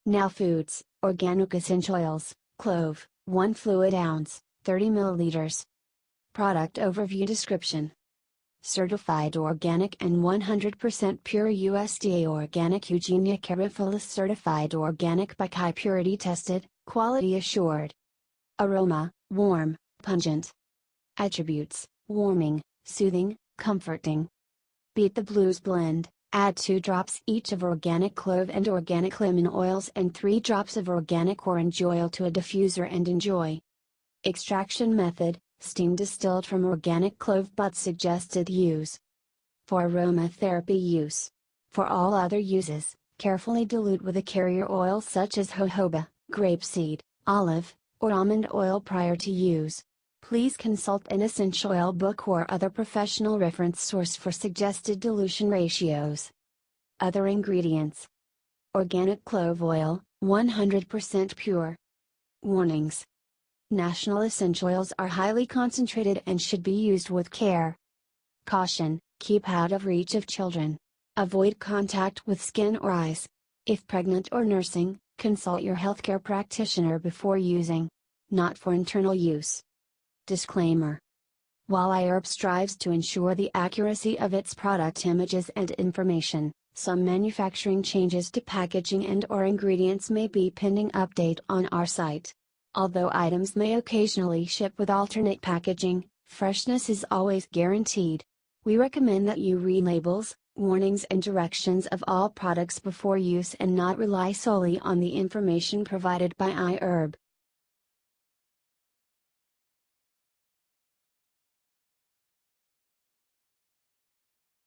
Now Foods, Organic Essential Oils, Clove, 1 fluid ounce, 30 milliliters. Product Overview Description. Certified organic and 100% pure USDA organic Eugenia Caryophilus certified organic by High Purity tested, quality assured. Aroma, warm, pungent. Attributes, warming, soothing, comforting. Beat the Blues blend. Add 2 drops each of organic clove and organic lemon oils and 3 drops of organic orange oil to a diffuser and enjoy. Extraction method, steam distilled from organic clove buds. Suggested use for aromatherapy use. For all other uses, carefully dilute with a carrier oil such as jojoba, grapeseed, olive, or almond oil prior to use. Please consult an essential oil book or other professional reference source for suggested dilution ratios. Other ingredients: organic clove oil, 100% pure. Warnings: National essential oils are highly concentrated and should be used with care. Caution: keep out of reach of children. Avoid contact with skin or eyes. If pregnant or nursing, consult your healthcare practitioner before using. Not for internal use. Disclaimer: while iHerb strives to ensure the accuracy of its product images and information, some manufacturing changes to packaging and/or ingredients may be pending update on our site. Although items may occasionally ship with alternate packaging, freshness is always guaranteed. We recommend that you read labels, warnings and directions of all products before use and not rely solely on the information provided by iHerb.